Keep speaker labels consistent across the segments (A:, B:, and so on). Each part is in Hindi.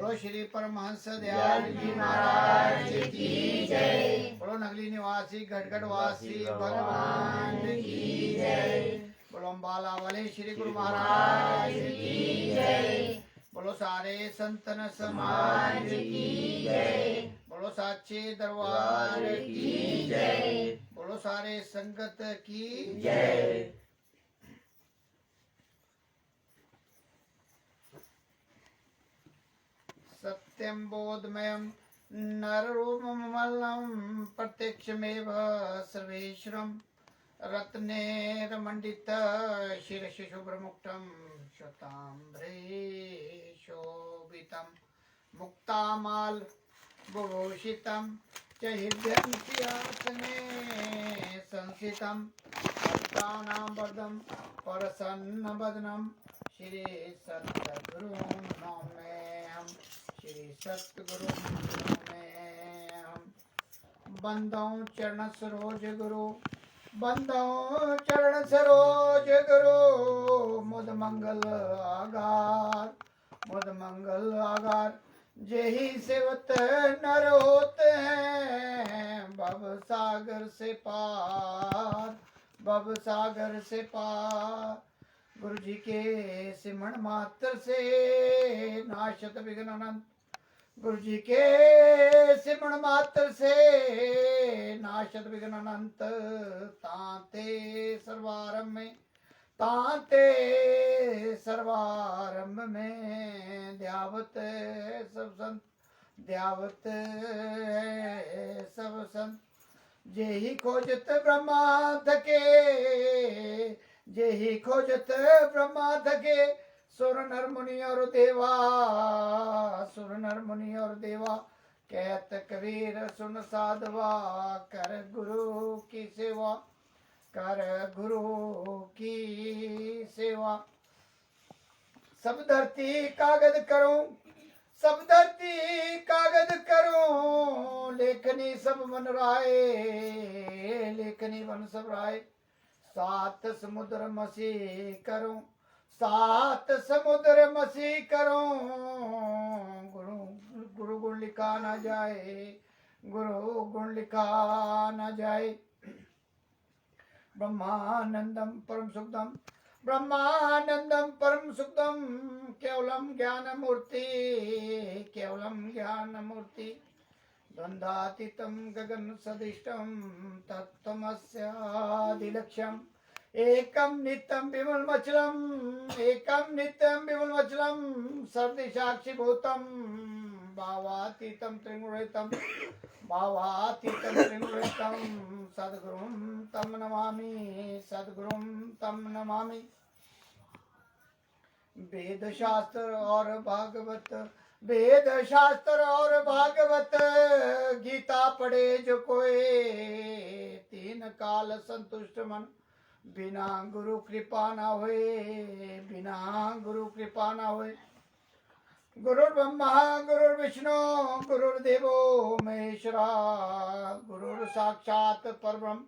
A: बोलो श्री परमहंस दयाल जी महाराज की जय। बोलो नगली निवासी गढ़गढ़ वासी भगवान की जय। बोलो अम्बाला वाले श्री गुरु महाराज की जय। बोलो सारे संतन समाज की जय। बोलो साचे दरबार की जय। बोलो सारे संगत की जय। सत्यम बोधमयम नररूपमल्लम प्रत्यक्षमेव सर्वेश्वरम रत्नेरमण्डित शिरशिशुभ्रमुक्तं शताम्रे शोभितं मुक्तामाल भूषितं च हृदयं सिंहासने संस्थितं भक्तानां वरदं प्रसन्नवदनं श्री सद्गुरुं नमाम्यहं। श्री सद्गुरुं नमाम्यहं। बंदो चरण सरोज गुरु बंदो चरण सरोज गुरु मुद मंगल आगार जेहि सेवत नर होते हैं भव सागर से पार। गुरु जी के सिमरण मात्र से नाशत विघ्न अनंत। गुरु जी के सिमरण मात्र से नाशत विघ्न अनंत। तांते सर्वारंभ में ध्यावत सब संत जेहि खोजत ब्रह्मा थके सुर नर मुनि और देवा कहत कबीर सुन साधवा कर गुरु की सेवा। सब धरती कागज करूं लेखनी सब मन राय। सात समुद्र मसी करूं गुरु गुण लिखा न जाए। ब्रह्मानंदम परम सुखदम केवलम ज्ञान मूर्ति द्वंद्वातीतं गगन सदृष्टं तत्त्वमस्यादिलक्ष्यम् एकं नित्यं विमलमचलं सर्वसाक्षिभूतं भावातीतं त्रिगुणरहितं सद्गुरुं तं नमामि। वेद शास्त्र और भागवत गीता पढ़े जो कोई तीन काल संतुष्ट मन बिना गुरु कृपा न होए। गुरु ब्रह्मा गुरु विष्णु गुरुर्देवो महेश्वरा गुरु साक्षात परब्रह्म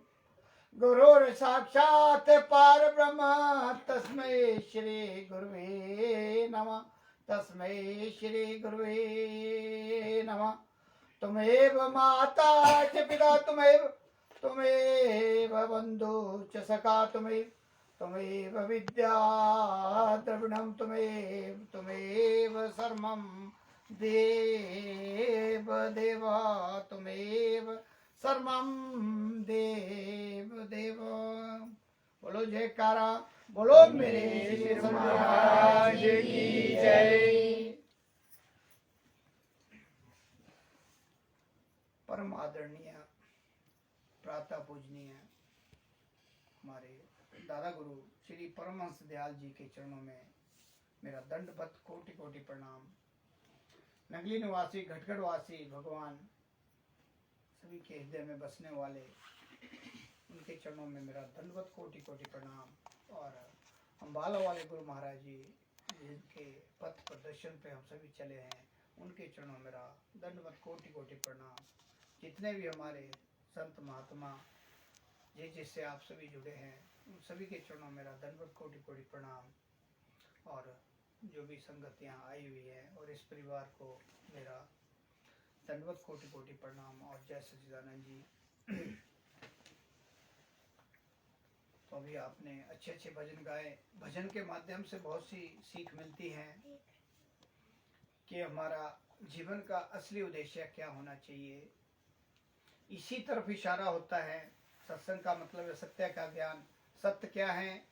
A: तस्मै श्री गुरुवे नमः। तुमेव माता च पिता तुमेव बंधु च सखा तुमेव विद्या द्रविणं तुमेव सर्वं देवा तुमेव सर्वं देव। बोलो जयकारा बोलो मेरे श्री महाराज की जय। परम आदरणीय प्रातः पूजनीय हमारे दादा गुरु श्री परमहंस दयाल जी के चरणों में मेरा दंडवत कोटि कोटि प्रणाम। नगली निवासी घटगढ़ वासी भगवान सभी के हृदय में बसने वाले उनके चरणों में मेरा दंडवत कोटि कोटि प्रणाम। और अम्बाला वाले गुरु महाराज जी जिनके पथ प्रदर्शन पे हम सभी चले हैं उनके चरणों में मेरा दंडवत कोटि कोटि प्रणाम। जितने भी हमारे संत महात्मा जिससे आप सभी जुड़े हैं उन सभी के चरणों में मेरा दंडवत कोटि कोटि प्रणाम। और जो भी संगत यहाँ आई हुई है और इस परिवार को मेरा दंडवत कोटि कोटि प्रणाम और जय सच्चिदानंद जी। तो अभी आपने अच्छे अच्छे भजन गाए। भजन के माध्यम से बहुत सी सीख मिलती है कि हमारा जीवन का असली उद्देश्य क्या होना चाहिए। इसी तरफ इशारा होता है। सत्संग का मतलब है सत्य का ज्ञान। सत्य क्या है?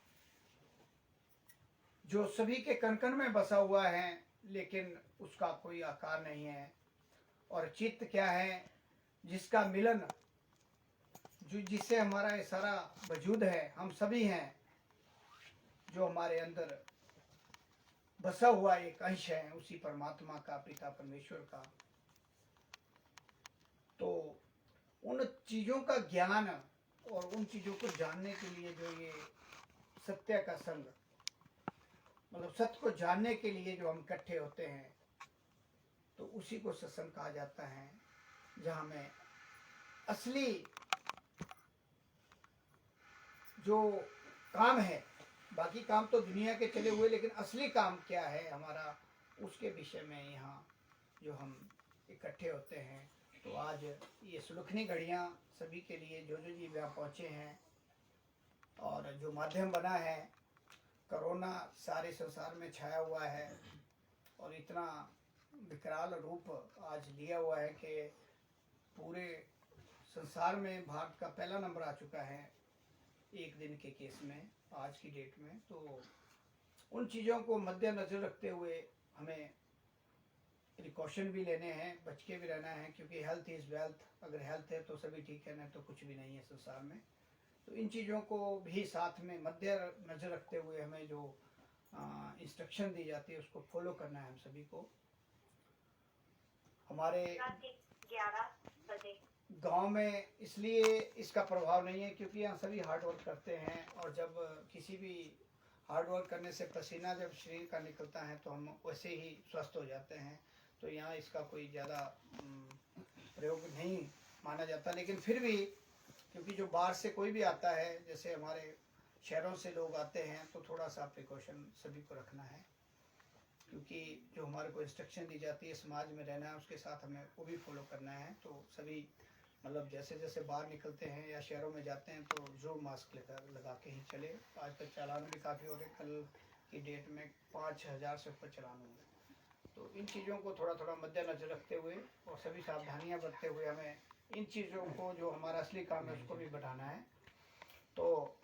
A: जो सभी के कण कण में बसा हुआ है लेकिन उसका कोई आकार नहीं है। और चित्त क्या है? जिसका मिलन, जो जिससे हमारा ये सारा वजूद है, हम सभी हैं, जो हमारे अंदर बसा हुआ एक अंश है उसी परमात्मा का, पिता परमेश्वर का। तो उन चीजों का ज्ञान और उन चीजों को जानने के लिए जो ये सत्य का संग, मतलब सत्य को जानने के लिए जो हम इकट्ठे होते हैं, तो उसी को सत्संग कहा जाता है। जहाँ में असली जो काम है, बाकी काम तो दुनिया के चले हुए, लेकिन असली काम क्या है हमारा, उसके विषय में यहाँ जो हम इकट्ठे होते हैं। तो आज ये सुलखनी घड़ियाँ सभी के लिए जो जी यहाँ पहुँचे हैं, और जो माध्यम बना है, कोरोना सारे संसार में छाया हुआ है और इतना विकराल रूप आज लिया हुआ है कि पूरे संसार में भारत का पहला नंबर आ चुका है एक दिन के केस में, आज की डेट में। तो उन चीज़ों को मद्देनजर रखते हुए हमें प्रिकॉशन भी लेने हैं, बच के भी रहना है, क्योंकि हेल्थ इज़ वेल्थ। अगर हेल्थ है तो सभी ठीक है, नहीं तो कुछ भी नहीं है संसार में। तो इन चीज़ों को भी साथ में मद्देनजर रखते हुए हमें जो इंस्ट्रक्शन दी जाती है उसको फॉलो करना है हम सभी को। हमारे
B: 11 बजे
A: गांव में इसलिए इसका प्रभाव नहीं है क्योंकि यहाँ सभी हार्ड वर्क करते हैं, और जब किसी भी हार्ड वर्क करने से पसीना जब शरीर का निकलता है तो हम वैसे ही स्वस्थ हो जाते हैं। तो यहाँ इसका कोई ज़्यादा प्रयोग नहीं माना जाता। लेकिन फिर भी क्योंकि जो बाहर से कोई भी आता है, जैसे हमारे शहरों से लोग आते हैं, तो थोड़ा सा प्रिकॉशन सभी को रखना है, क्योंकि जो हमारे को इंस्ट्रक्शन दी जाती है समाज में रहना है, उसके साथ हमें वो भी फॉलो करना है। तो सभी मतलब जैसे जैसे बाहर निकलते हैं या शहरों में जाते हैं तो जरूर मास्क लगा के ही चले। आजकल चालान भी काफ़ी हो रहे, कल की डेट में 5000 से ऊपर चालान होंगे। तो इन चीज़ों को थोड़ा थोड़ा मद्देनजर रखते हुए और सभी सावधानियाँ बरतते हुए हमें इन चीज़ों को, जो हमारा असली काम है, उसको भी बढ़ाना है। तो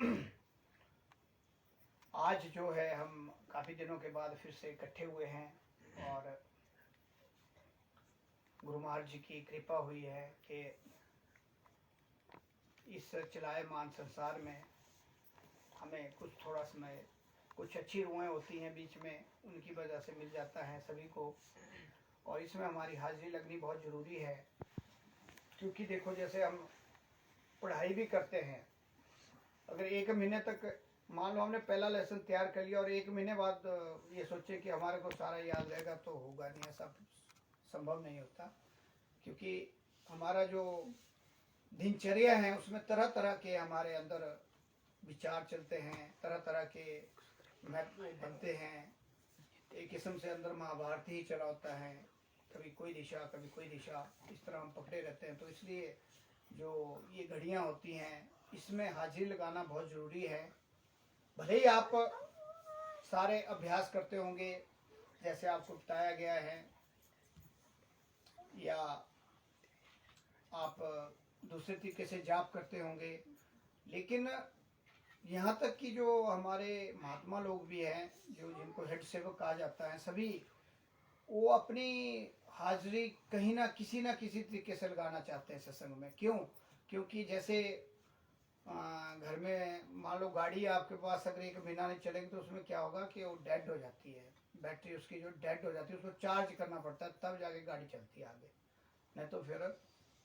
A: आज जो है हम काफ़ी दिनों के बाद फिर से इकट्ठे हुए हैं, और गुरु महाराज जी की कृपा हुई है कि इस चलायमान संसार में हमें कुछ थोड़ा समय, कुछ अच्छी रुएँ होती हैं बीच में, उनकी वजह से मिल जाता है सभी को। और इसमें हमारी हाजिरी लगनी बहुत ज़रूरी है, क्योंकि देखो जैसे हम पढ़ाई भी करते हैं, अगर 1 महीने तक मान लो हमने पहला लेसन तैयार कर लिया और 1 महीने बाद ये सोचे कि हमारे को सारा याद रहेगा, तो होगा नहीं, ऐसा संभव नहीं होता। क्योंकि हमारा जो दिनचर्या है उसमें तरह तरह के हमारे अंदर विचार चलते हैं, तरह तरह के महत्व बनते हैं। एक किस्म से अंदर महाभारत ही चला होता है, कभी कोई दिशा कभी कोई दिशा, इस तरह हम पकड़े रहते हैं। तो इसलिए जो ये घड़ियाँ होती हैं, इसमें हाजिरी लगाना बहुत ज़रूरी है। भले ही आप सारे अभ्यास करते होंगे जैसे आपको बताया गया है, या आप दूसरे तरीके से जाप करते होंगे, लेकिन यहाँ तक कि जो हमारे महात्मा लोग भी हैं, जो जिनको हेड सेवक कहा जाता है, सभी वो अपनी हाजिरी कहीं ना किसी तरीके से लगाना चाहते हैं सत्संग में। क्यों? क्योंकि जैसे घर में मान लो गाड़ी आपके पास अगर 1 महीना नहीं चलेगी तो उसमें क्या होगा कि वो डेड हो जाती है, बैटरी उसकी जो डेड हो जाती है, उसको चार्ज करना पड़ता है, तब जाके गाड़ी चलती है आगे, नहीं तो फिर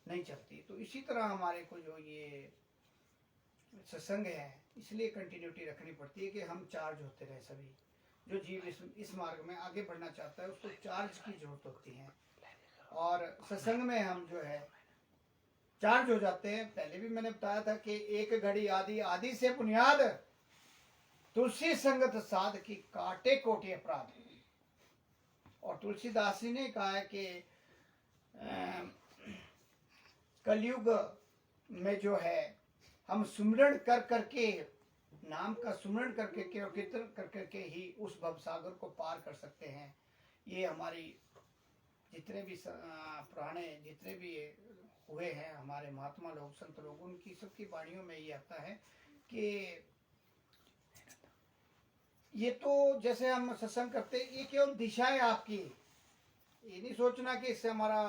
A: नहीं चलती। तो इसी तरह हमारे को जो ये सत्संग है, इसलिए कंटिन्यूटी रखनी पड़ती है कि हम चार्ज होते रहे। सभी जो जीव इस मार्ग में आगे बढ़ना चाहता है उसको चार्ज की जरूरत होती है, और सत्संग में हम जो है चार्ज हो जाते हैं। पहले भी मैंने बताया था कि एक घड़ी आदि, आदि से बुनियाद, तुलसी संगत साध की काटे कोटि अपराध। और तुलसीदास जी ने कहा है कि कलयुग में जो है हम सुमिरन कर करके, नाम का सुमिरन करके के और कीर्तन कर करके ही उस भवसागर को पार कर सकते हैं। ये हमारी जितने भी पुराने जितने भी हुए हैं हमारे महात्मा लोग, संत लोग, उनकी सबकी वाणियों में ये आता है कि ये तो जैसे हम सत्संग करते, ये केवल दिशा है आपकी, ये नहीं सोचना कि इससे हमारा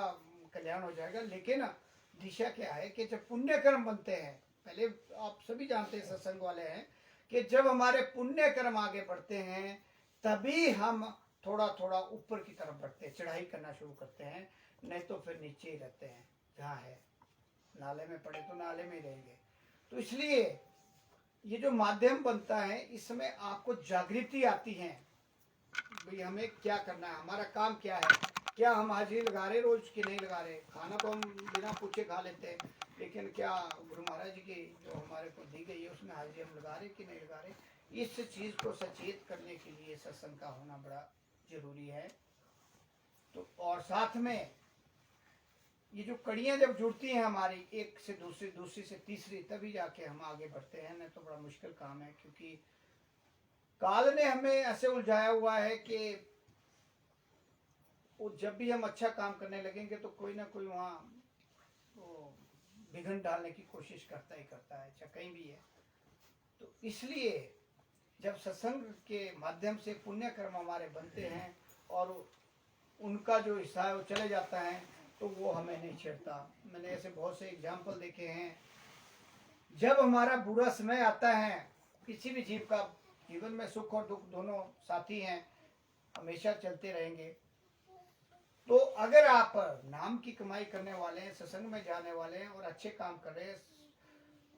A: कल्याण हो जाएगा। लेकिन दिशा क्या है कि जब पुण्य कर्म बनते हैं, पहले आप सभी जानते हैं, सत्संग वाले हैं, कि जब हमारे पुण्य कर्म आगे बढ़ते हैं तभी हम थोड़ा थोड़ा ऊपर की तरफ बढ़ते हैं, चढ़ाई करना शुरू करते हैं, नहीं तो फिर नीचे ही रहते हैं। जहाँ है नाले में पड़े तो नाले में ही रहेंगे। तो इसलिए ये जो माध्यम बनता है इसमें आपको जागृति आती है, भाई हमें क्या करना है, हमारा काम क्या है, क्या हम हाजिरी लगा रहे रोज की नहीं लगा रहे। खाना तो हम बिना पूछे खा लेते हैं, लेकिन क्या गुरु महाराज जी की जो हमारे को दी गई है उसमें हाजिरी हम लगा रहे कि नहीं लगा रहे। इस चीज को सचेत करने के लिए सत्संग का होना बड़ा जरूरी है। तो और साथ में ये जो कड़ियां जब जुड़ती हैं हमारी, एक से दूसरी, दूसरी से तीसरी, तभी जाके हम आगे बढ़ते हैं, नहीं तो बड़ा मुश्किल काम है। क्योंकि काल ने हमें ऐसे उलझाया हुआ है कि वो जब भी हम अच्छा काम करने लगेंगे तो कोई ना कोई वहाँ वो विघ्न डालने की कोशिश करता ही करता है, चाहे कहीं भी है। तो इसलिए जब सत्संग के माध्यम से पुण्य कर्म हमारे बनते हैं और उनका जो हिस्सा है वो चले जाता है, तो वो हमें नहीं छेड़ता। मैंने ऐसे बहुत से एग्जाम्पल देखे हैं। जब हमारा बुरा समय आता है, किसी भी जीव का जीवन में सुख और दुख दोनों साथी हैं, हमेशा चलते रहेंगे। तो अगर आप नाम की कमाई करने वाले हैं, सत्संग में जाने वाले हैं और अच्छे काम कर रहे हैं,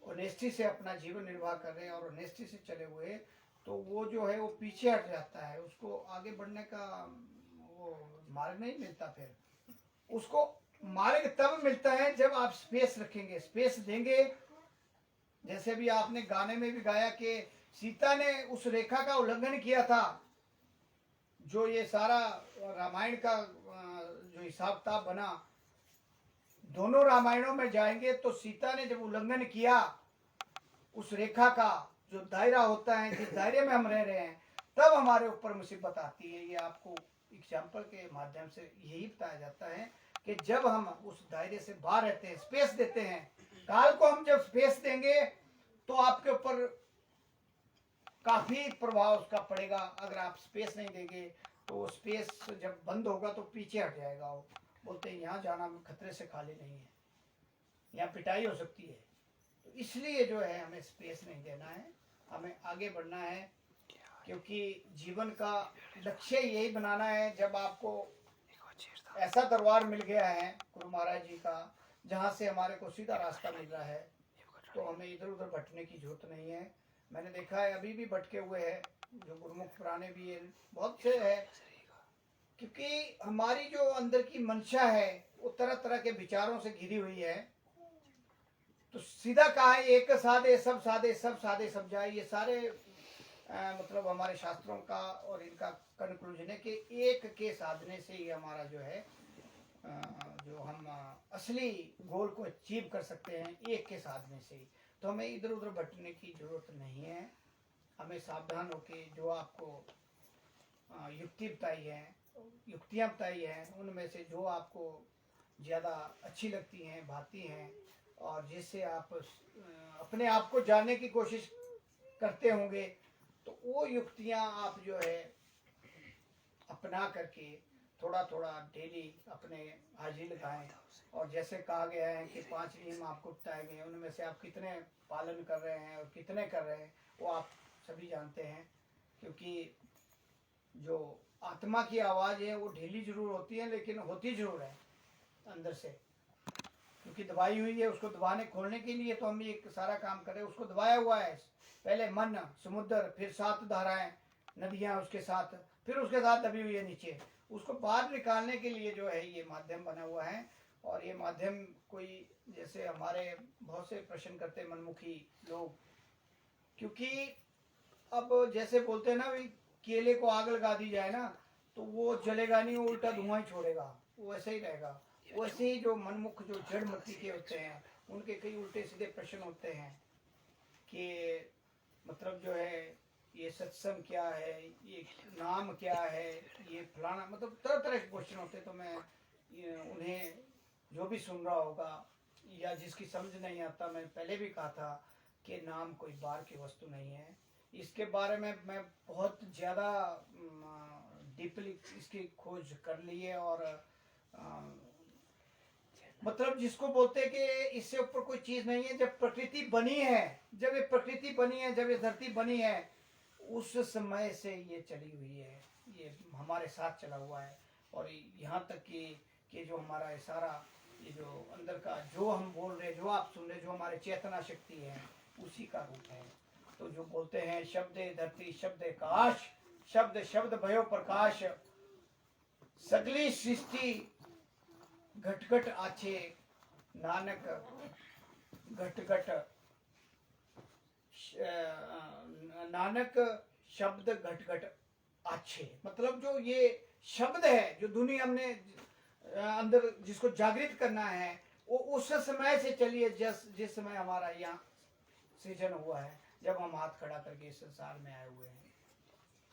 A: ऑनेस्टी से अपना जीवन निर्वाह कर रहे हैं और ऑनेस्टी से चले हुए, तो वो जो है वो पीछे हट जाता है, उसको आगे बढ़ने का वो मार्ग नहीं मिलता। फिर उसको मार्ग तब मिलता है जब आप स्पेस रखेंगे, स्पेस देंगे। जैसे भी आपने गाने में भी गाया कि सीता ने उस रेखा का उल्लंघन किया था, जो ये सारा रामायण का जो हिसाब किताब बना, दोनों रामायणों में जाएंगे तो सीता ने जब उल्लंघन किया उस रेखा का, जो दायरा होता है, जिस दायरे में हम रह रहे हैं, तब हमारे ऊपर मुसीबत आती है। ये आपको एग्जाम्पल के माध्यम से यही बताया जाता है कि जब हम उस दायरे से बाहर रहते हैं, स्पेस देते हैं, काल को हम जब स्पेस देंगे तो आपके ऊपर काफी प्रभाव उसका पड़ेगा। अगर आप स्पेस नहीं देंगे तो स्पेस जब बंद होगा तो पीछे हट जाएगा। वो बोलते हैं यहाँ जाना खतरे से खाली नहीं है, यहाँ पिटाई हो सकती है। तो इसलिए जो है हमें स्पेस नहीं देना है, हमें आगे बढ़ना है। क्योंकि जीवन का लक्ष्य यही बनाना है। जब आपको ऐसा दरबार मिल गया है गुरु महाराज जी का, जहाँ से हमारे को सीधा रास्ता मिल रहा है, तो हमें इधर उधर भटकने की जरूरत नहीं है। मैंने देखा है अभी भी भटके हुए हैं, जो गुरुमुख पुराने भी है, बहुत से है। क्योंकि हमारी जो अंदर की मंशा है वो तरह तरह के विचारों से घिरी हुई है। तो सीधा कहा है, एक साधे सब साधे, सब साधे सब जाए। ये सारे मतलब हमारे शास्त्रों का और इनका कंक्लूजन है कि एक के साधने से ही हमारा जो है जो हम असली गोल को अचीव कर सकते हैं, एक के साधने से ही। तो हमें इधर उधर भटकने की जरूरत नहीं है। हमें सावधान होकर जो आपको युक्ति बताई है, युक्तियाँ बताई हैं, उनमें से जो आपको ज़्यादा अच्छी लगती हैं, भाती हैं, और जिससे आप अपने आप को जानने की कोशिश करते होंगे, तो वो युक्तियाँ आप जो है अपना करके थोड़ा थोड़ा डेली अपने हाजिरी लगाएं। और जैसे कहा गया है कि 5 नियम आपको बताए गए हैं, उनमें से आप कितने पालन कर रहे हैं और कितने कर रहे हैं वो आप सभी जानते हैं। क्योंकि जो आत्मा की आवाज़ है वो ढीली जरूर होती है, लेकिन होती जरूर है अंदर से, क्योंकि दबाई हुई है। उसको दबाने खोलने के लिए तो हम ये सारा काम करें, उसको दबाया हुआ है। पहले मन, समुद्र, फिर 7 धाराएं, नदियां उसके साथ, फिर उसके साथ दबी हुई है नीचे। उसको बाहर निकालने के लिए जो है ये माध्यम बना हुआ है। और ये माध्यम कोई, जैसे हमारे बहुत से प्रश्न करते मनमुखी लोग, क्योंकि अब जैसे बोलते हैं ना, भाई केले को आग लगा दी जाए ना, तो वो जलेगा नहीं, वो उल्टा धुआं ही छोड़ेगा, वो वैसे ही रहेगा। वैसे ही जो मनमुख जो जड़ मट्टी के होते हैं उनके कई उल्टे सीधे प्रश्न होते हैं कि मतलब जो है ये सत्संग क्या है, ये नाम क्या है, ये फलाना, मतलब तरह तरह के क्वेश्चन होते हैं। तो मैं उन्हें जो भी सुन रहा होगा या जिसकी समझ नहीं आता, मैं पहले भी कहा था कि नाम कोई बाहर की वस्तु नहीं है। इसके बारे में मैं बहुत ज़्यादा डीपली इसकी खोज कर ली है और मतलब जिसको बोलते हैं कि इससे ऊपर कोई चीज़ नहीं है। जब प्रकृति बनी है, जब ये प्रकृति बनी है, जब ये धरती बनी है, उस समय से ये चली हुई है, ये हमारे साथ चला हुआ है। और यहाँ तक कि जो हमारा ये सारा ये जो अंदर का जो हम बोल रहे, जो आप सुन रहे, जो हमारे चेतना शक्ति है, उसी का रूप है। तो जो बोलते हैं शब्द धरती शब्द काश, शब्द शब्द भयो प्रकाश, सगली सृष्टि घट घट आछे, नानक घट घट नानक शब्द घट घट आछे। मतलब जो ये शब्द है, जो दुनिया हमने अंदर जिसको जागृत करना है, वो उस समय से चलिए जिस समय हमारा यहाँ सृजन हुआ है, जब हम हाथ खड़ा करके इस संसार में आए हुए हैं।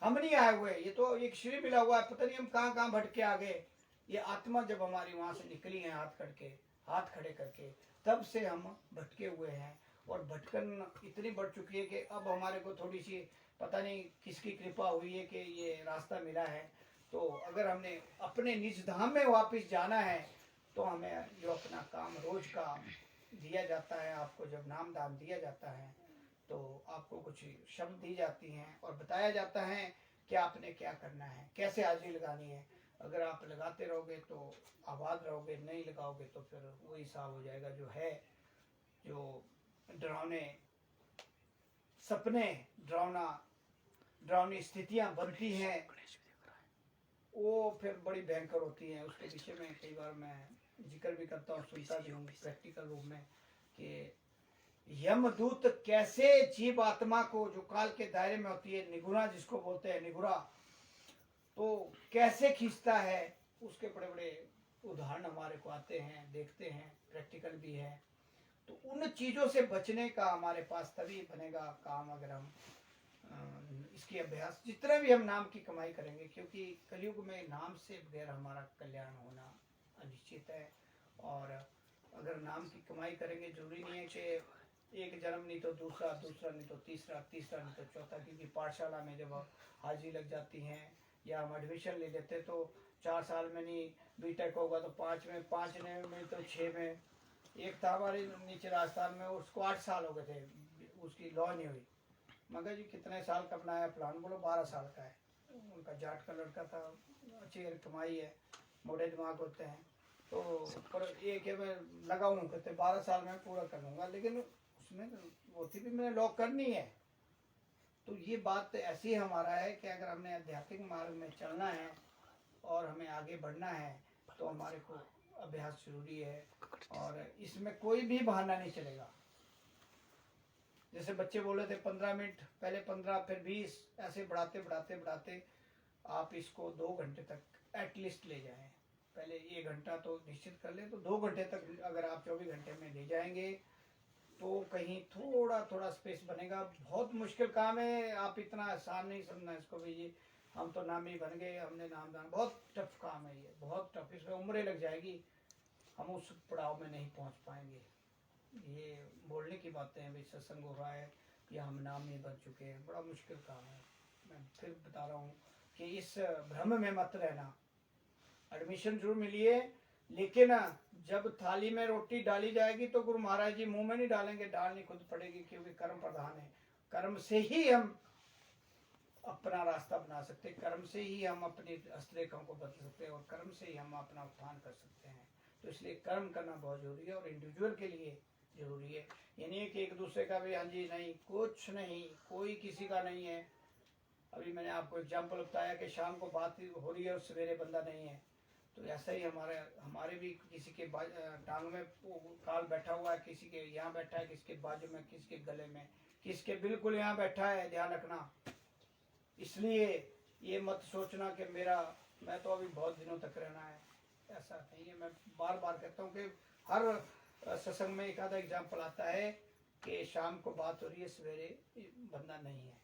A: हम नहीं आए हुए, ये तो एक श्री मिला हुआ है, पता नहीं हम कहाँ कहाँ भटके आ गए। ये आत्मा जब हमारी वहां से निकली है हाथ खड़े करके, तब से हम भटके हुए हैं। और भटकन इतनी बढ़ चुकी है कि अब हमारे को थोड़ी सी पता नहीं किसकी कृपा हुई है कि ये रास्ता मिला है। तो अगर हमने अपने निज धाम में वापस जाना है तो हमें जो अपना काम रोज का दिया जाता है, आपको जब नाम दान दिया जाता है तो आपको कुछ शब्द दी जाती हैं और बताया जाता है कि आपने क्या करना है, कैसे हाजिरी लगानी है। अगर आप लगाते रहोगे तो आबाद रहोगे, नहीं लगाओगे तो फिर वही हिसाब हो जाएगा। जो है जो डरावने सपने, डरावनी स्थितियां बनती हैं, वो फिर बड़ी भयंकर होती हैं। उसके पीछे में कई बार मैं जिक्र भी करता हूँ, सुनता भी हूँ प्रैक्टिकल रूप में, कि यमदूत कैसे जीव आत्मा को जो काल के दायरे में होती है, निगुरा जिसको बोलते हैं, निगुरा, तो कैसे खींचता है, उसके बड़े बड़े उदाहरण हमारे को आते हैं, देखते हैं, प्रैक्टिकल भी है। तो उन चीज़ों से बचने का हमारे पास तभी बनेगा काम अगर हम इसकी अभ्यास, जितना भी हम नाम की कमाई करेंगे, क्योंकि कलयुग में नाम से बगैर हमारा कल्याण होना अनिश्चित है। और अगर नाम की कमाई करेंगे, जरूरी नहीं है कि एक जन्म नहीं तो दूसरा, दूसरा नहीं तो तीसरा, तीसरा नहीं तो चौथा, क्योंकि पाठशाला में जब हाजिरी लग जाती हैं या हम एडमिशन ले लेते तो 4 साल में नहीं, बीटेक होगा तो 5 में, 5 में तो 6 में। एक था हमारे नीचे राजस्थान में, उसको 8 साल हो गए थे, उसकी लॉ नहीं हुई। मगर जी कितने साल का बनाया प्लान, बोलो 12 साल का है। उनका जाट का लड़का था, अच्छी कमाई है, मोटे दिमाग होते हैं। तो पर ये कि मैं लगा हूँ, कहते 12 साल में पूरा कर लूँगा, लेकिन उसमें वो थी भी मैंने लॉ करनी है। तो ये बात ऐसी हमारा है कि अगर हमने आध्यात्मिक मार्ग में चलना है और हमें आगे बढ़ना है तो हमारे को अभ्यास जरूरी है। और इसमें कोई भी बहाना नहीं चलेगा। जैसे बच्चे बोले थे 15 मिनट, पहले 15, फिर 20, ऐसे बढ़ाते बढ़ाते बढ़ाते आप इसको 2 घंटे तक एटलीस्ट ले जाएं। पहले 1 घंटा तो निश्चित कर लें, तो 2 घंटे तक अगर आप 24 घंटे में ले जाएंगे तो कहीं थोड़ा थोड़ा स्पेस बनेगा। बहुत मुश्किल काम है, आप इतना आसान नहीं समझना इसको भी। ये हम तो नामी बन गए, हमने नाम दान, बहुत टफ काम है ये, बहुत टफ। इसमें उम्रें लग जाएगी, हम उस पड़ाव में नहीं पहुंच पाएंगे। ये बोलने की बातें हैं, भाई सत्संग हो रहा है या हम नाम नहीं बन चुके हैं, बड़ा मुश्किल काम है। मैं फिर बता रहा हूँ कि इस भ्रम में मत रहना। एडमिशन जरूर मिलिए, लेकिन जब थाली में रोटी डाली जाएगी तो गुरु महाराज जी मुंह में नहीं डालेंगे, डालनी खुद पड़ेगी, क्योंकि कर्म प्रधान है। कर्म से ही हम अपना रास्ता बना सकते हैं, कर्म से ही हम अपनी हस्तरेखा को बदल सकते हैं और कर्म से ही हम अपना उत्थान कर सकते हैं। तो इसलिए कर्म करना बहुत जरूरी है और इंडिविजुअल के लिए जरूरी है। ये नहीं है कि एक दूसरे का भी, हाँ जी नहीं, कुछ नहीं, कोई किसी का नहीं है। अभी मैंने आपको एग्जाम्पल बताया कि शाम को बात हो रही है और सवेरे बंदा नहीं है। तो ऐसा ही हमारे भी किसी के टांग में काल बैठा हुआ है, किसी के यहाँ बैठा है, किसी के बाजू में, किसी के गले में, किसी के बिल्कुल यहाँ बैठा है। ध्यान रखना। इसलिए ये मत सोचना कि मेरा मैं तो अभी बहुत दिनों तक रहना है, ऐसा नहीं है। मैं बार बार कहता हूँ कि हर सत्संग में एक आधा एग्जाम्पल आता है कि शाम को बात हो रही है, सवेरे बंदा नहीं है।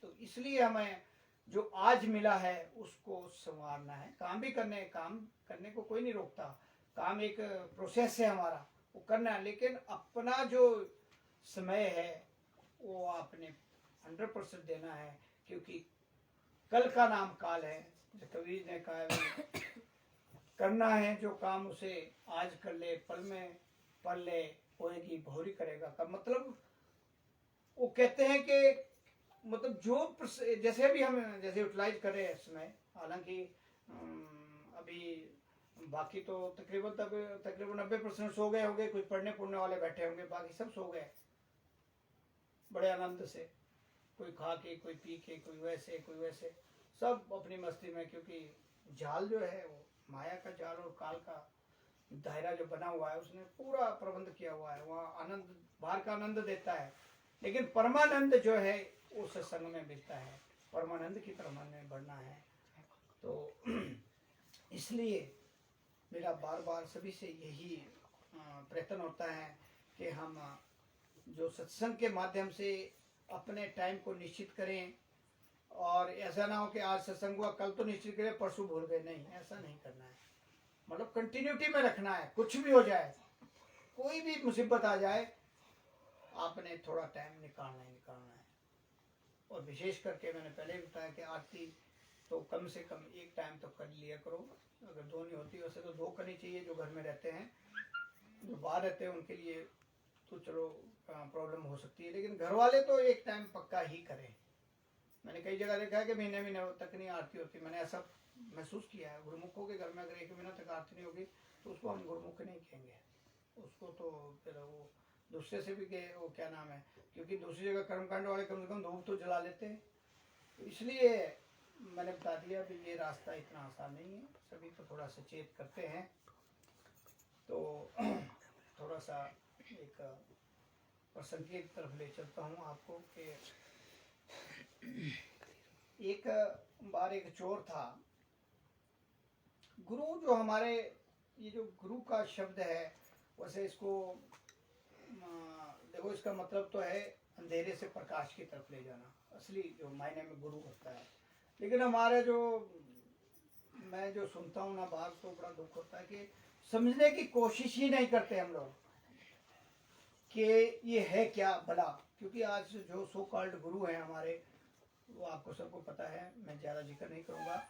A: तो इसलिए हमें जो आज मिला है उसको संवारना है। काम भी काम करने को कोई नहीं रोकता, काम एक प्रोसेस है हमारा, वो करना है। लेकिन अपना जो समय है वो आपने 100% देना है, क्योंकि कल का नाम काल है। जो कबीर ने कहा है, करना है जो काम उसे आज कर ले, पल में पल ले होएगी भौरी करेगा। का मतलब वो कहते हैं कि मतलब जो जैसे अभी हम जैसे यूटिलाइज कर रहे हैं समय, हालांकि अभी बाकी तो तकरीबन 90% सो गए होंगे, कुछ पढ़ने पढ़ने वाले बैठे होंगे, बाकी सब सो गए बड़े आनंद से, कोई खा के, कोई पी के, कोई वैसे, सब अपनी मस्ती में। क्योंकि जाल जो है वो माया का जाल और काल का दायरा जो बना हुआ है, उसने पूरा प्रबंध किया हुआ है। वहाँ आनंद, बाहर का आनंद देता है, लेकिन परमानंद जो है वो सत्संग में मिलता है। परमानंद की तरफ हमें बढ़ना है। तो इसलिए मेरा बार बार सभी से यही प्रयत्न होता है कि हम जो सत्संग के माध्यम से अपने टाइम को निश्चित करें, और ऐसा ना हो कि आज सत्संग हुआ, कल तो निश्चित करें, परसों भूल गए। नहीं, ऐसा नहीं करना है। मतलब कंटिन्यूटी में रखना है। कुछ भी हो जाए, कोई भी मुसीबत आ जाए, आपने थोड़ा टाइम निकालना है। और विशेष करके मैंने पहले भी बताया कि आरती तो कम से कम एक टाइम तो कर लिया करो। अगर दो नहीं होती, वैसे तो दो करनी चाहिए। जो घर में रहते हैं, जो बाहर रहते हैं, उनके लिए तो चलो प्रॉब्लम हो सकती है, लेकिन घर वाले तो एक टाइम पक्का ही करें। मैंने कई जगह देखा है कि महीने तक नहीं आरती होती। मैंने ऐसा महसूस किया है। गुरुमुखों के घर में अगर 1 महीना तक आरती नहीं होगी तो उसको हम गुरुमुख नहीं कहेंगे, उसको तो फिर वो दूसरे से भी के वो क्या नाम है, क्योंकि दूसरी जगह कर्मकांड वाले कम से कम धूप तो जला लेते हैं। तो इसलिए मैंने बता दिया कि ये रास्ता इतना आसान नहीं है। सभी को थोड़ा सचेत करते हैं। तो थोड़ा सा एक प्रसंग की तरफ ले चलता हूँ आपको कि एक बार एक चोर था। गुरु जो हमारे, ये जो गुरु का शब्द है, वैसे इसको देखो, इसका मतलब तो है अंधेरे से प्रकाश की तरफ ले जाना, असली जो मायने में गुरु होता है। लेकिन हमारे जो मैं जो सुनता हूँ ना बात, तो बड़ा दुख होता है कि समझने की कोशिश ही नहीं करते हम लोग कि ये है क्या भला। क्योंकि आज जो सो कॉल्ड गुरु हैं हमारे, वो आपको सबको पता है, मैं ज़्यादा जिक्र नहीं करूँगा।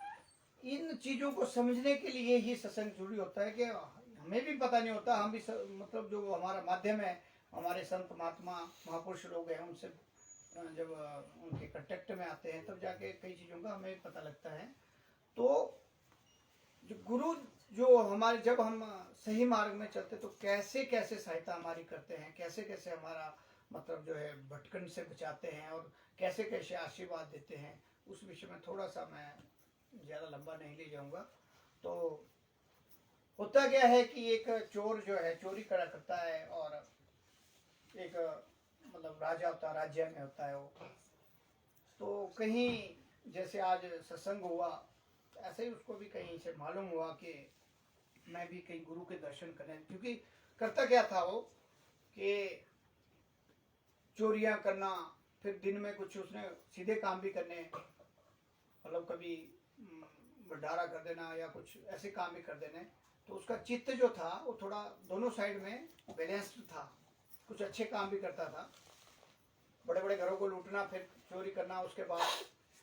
A: इन चीज़ों को समझने के लिए ही सत्संग जरूरी होता है कि हमें भी पता नहीं होता। हम भी मतलब जो हमारा माध्यम है, हमारे संत महात्मा महापुरुष लोग हैं, उनसे जब उनके कांटेक्ट में आते हैं तब जाके कई चीज़ों का हमें पता लगता है। तो जो गुरु जो हमारे, जब हम सही मार्ग में चलते तो कैसे कैसे सहायता हमारी करते हैं, कैसे कैसे हमारा मतलब जो है भटकन से बचाते हैं, और कैसे कैसे आशीर्वाद देते हैं, उस विषय में थोड़ा सा मैं ज़्यादा लंबा नहीं ले जाऊंगा। तो होता क्या है कि एक चोर जो है चोरी करा करता है, और एक मतलब राजा होता है, राज्य में होता है वो। तो कहीं जैसे आज सत्संग हुआ, ऐसे ही उसको भी कहीं से मालूम हुआ कि मैं भी कहीं गुरु के दर्शन करें। क्योंकि करता क्या था वो कि चोरियां करना, फिर दिन में कुछ उसने सीधे काम भी करने, मतलब कभी भंडारा कर देना या कुछ ऐसे काम भी कर देने। तो उसका चित्त जो था वो थोड़ा दोनों साइड में बैलेंस्ड था। कुछ अच्छे काम भी करता था, बड़े बड़े घरों को लूटना, फिर चोरी करना। उसके बाद